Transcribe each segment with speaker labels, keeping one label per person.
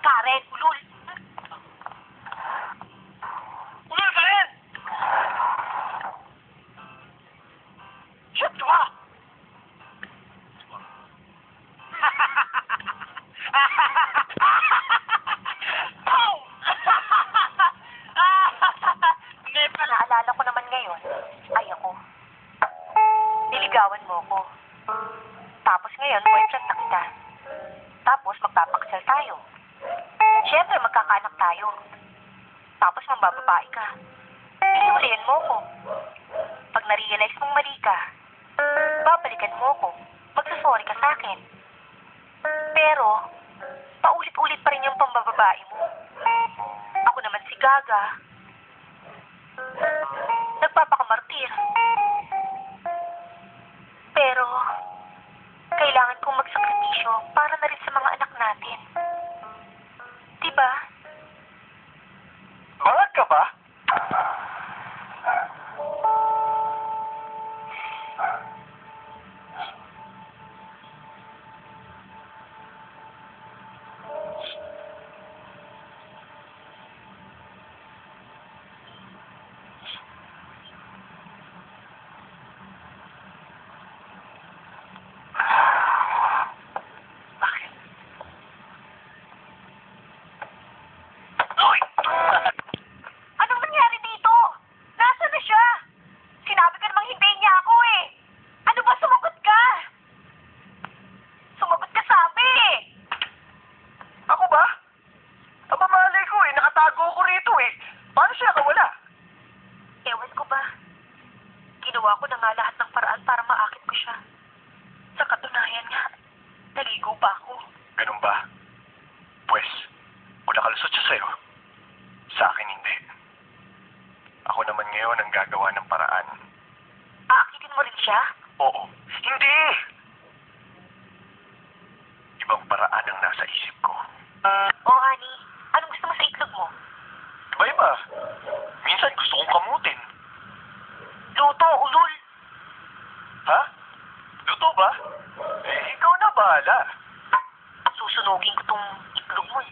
Speaker 1: Karen, ulul. Ulul, Karen! Shut up! Nepa, naalala ko naman ngayon, ay ako. Niligawan mo ko. Tapos ngayon, boyfriend na kita. Tapos magpapaksal tayo. Siyempre, magkakaanak tayo. Tapos mambababae ka. Pinulihan mo ko. Pag na-realize mong mali ka, babalikan mo ko. Magsasorry ka sa akin. Pero, paulit-ulit pa rin yung pambababae mo. Ako naman si Gaga. Nagpapakamartir. Pero, kailangan kong magsakripisyo para na rin sa mga anak natin. Diba?
Speaker 2: Bangat ka ba?
Speaker 1: Anong nangyari dito? Nasaan na siya? Sinabi ka namang hintayin niya ako eh. Ano ba, sumagot ka? Sumagot ka, sabi eh.
Speaker 2: Ako ba? Aba, malay ko eh. Nakatago ko rito eh. Paano siya nakawala?
Speaker 1: Ewan ko ba? Ginawa ko na nga lahat ng paraan para maakit ko siya. Sa katunayan nga, naligo pa ako.
Speaker 2: Ganun ba? Pues, kung nakalusot siya sa'yo, sa akin hindi. Ako naman ngayon ang gagawa ng paraan.
Speaker 1: Aakitin mo rin siya?
Speaker 2: Oo. Hindi! Ibang paraan ang nasa isip ko.
Speaker 1: Oh, honey. Anong gusto mo sa itlog mo?
Speaker 2: Iba-iba. Minsan gusto kong kamutin.
Speaker 1: Luto, ulul.
Speaker 2: Ha? Luto ba? Eh, ikaw na bahala.
Speaker 1: Susunugin ko tong itlog mo eh.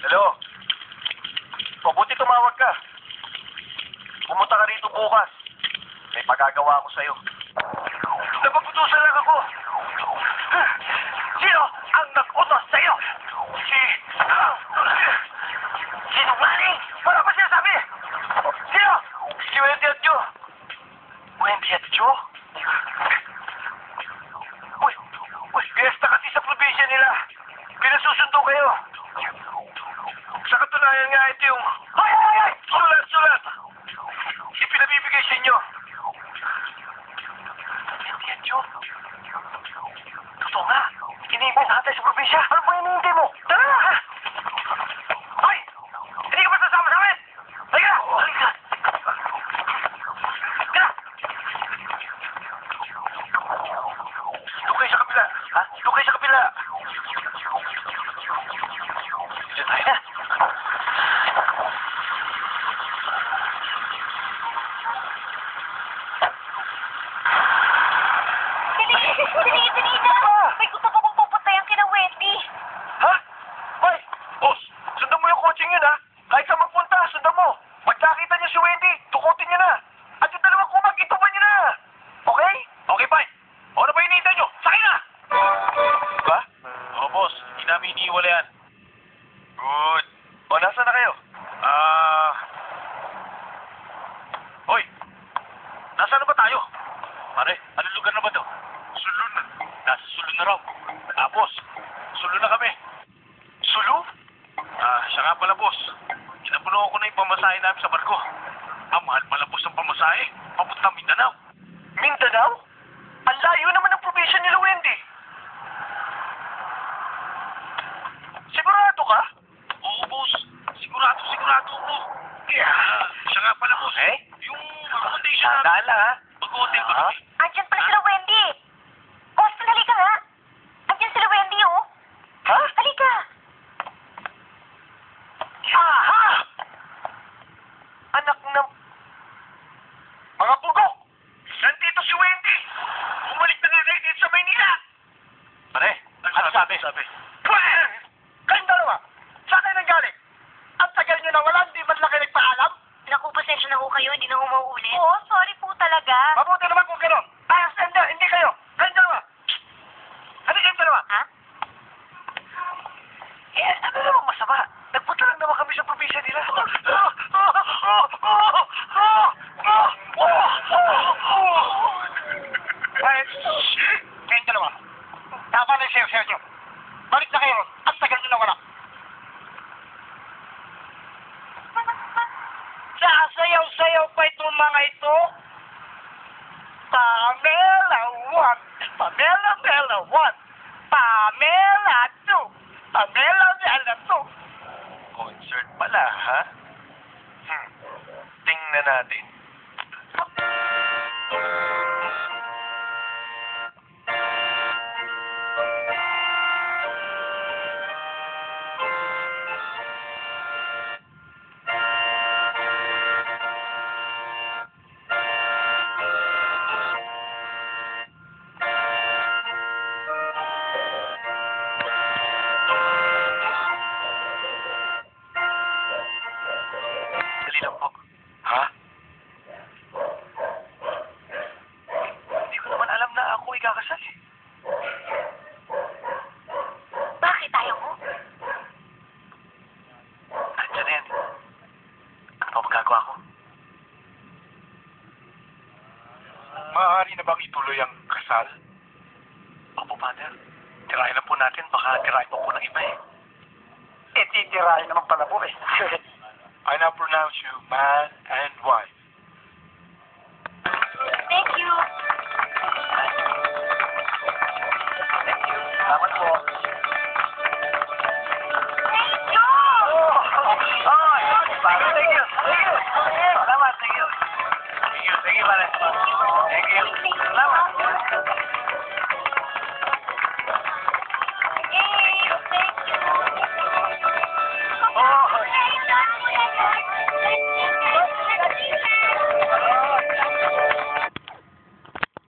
Speaker 2: Hello? Mabuti tumawag ka. Pumunta ka rito bukas. May pagagawa ako sa'yo. Napaputusan lang ako. Sino ang nag-utos sa'yo? Sinungaling! Wala pa siya sabi! Sino? Si Wendy at Joe. Wendy at Joe? Uy, fiesta kasi sa probinsya nila. Pinasusundo kayo. Sa katunayan nga ito yung... Ay! Sulat! Ipinabibigay sa inyo. Wendy at Joe? Totoo nga. Hinihintay natin sa probinsya. Ano ba hinihintay mo? Tara na! Hoy! Hindi ka ba sasama sa amin? Halika! Halika! Doon kayo sa kabila. Ha? Doon kayo sa kabila. Diyan tayo na.
Speaker 1: Dali na! May gusto ko kong pupuntayan kina Wendy.
Speaker 2: Ha? Hoy! Boss, sundan mo yung coaching yun ha. Kahit saan magpunta, sundan mo. Pag nakita niyo si Wendy, tukutin niyo na. At yung dalawang kumag, itupan niyo na. Okay? Okay, fine. Ano ba hinihintay niyo? Sakay na! Ba? Oo, boss. Hindi namin iniiwala yan. Good. O, nasa na kayo? Hoy! Nasaan na ba tayo? Pare, anong lugar na ba to? Sulun. Nasa Sulun na raw. Boss. Sulun na kami. Sulu? Siya nga pala, boss. Inapuno ko na yung pamasahe namin sa barko. Mahal pala, boss, ang pamasahe. Papuntang Mindanao. Mindanao? Ang layo naman ng probinsya nila, Wendy. Sigurado ka? Oo, boss. Sigurado ko. Siya nga pala, boss. Yung accommodation namin. Daan lang, ha? Mag-hotel pa kami.
Speaker 1: Andyan pala sila Wendy. Austin, halika nga. Andyan sila Wendy, oh.
Speaker 2: Ha?
Speaker 1: Halika.
Speaker 2: Aha! Anak ng... Mga pugo! Nandito si Wendy! Bumalik na nga kayo dito sa Maynila! Sabi.
Speaker 3: Pwes! Kayong dalawa, saan kayo nanggaling? Ang tagal nyo na wala, hindi man lang kayo nagpaalam?
Speaker 1: Naku, pasensya na ho kayo, hindi na ho mauulit. Oo, sorry po talaga.
Speaker 3: Mabuti naman kung gano'n. Hindi kayo. Kayong dalawa. Ano kayong dalawa?
Speaker 1: Ha?
Speaker 3: Ano namang masama? Nagpunta lang naman kami sa probinsya nila. Ay, kayong dalawa. Tama na yung sayo-sayo nyo. Balik na kayo ron. Ang tagal nyo na wala. Sasayaw-sayaw pa itong mga ito. Pamela 1, Pamela 1, Pamela 2, Pamela 2.
Speaker 2: Concert pala, ha? Tingnan natin. Dali lang po. Ha? Hindi ko naman alam na ako ikakasal eh.
Speaker 1: Bakit tayo ho?
Speaker 2: Nandiyan na yan. Ano pa magagawa ko? Maaari na bang ituloy ang kasal? Opo, Father. Tirahin na po natin. Baka tirahin pa po ng iba eh.
Speaker 3: Titirahin naman pala po eh.
Speaker 2: I now pronounce you man and wife.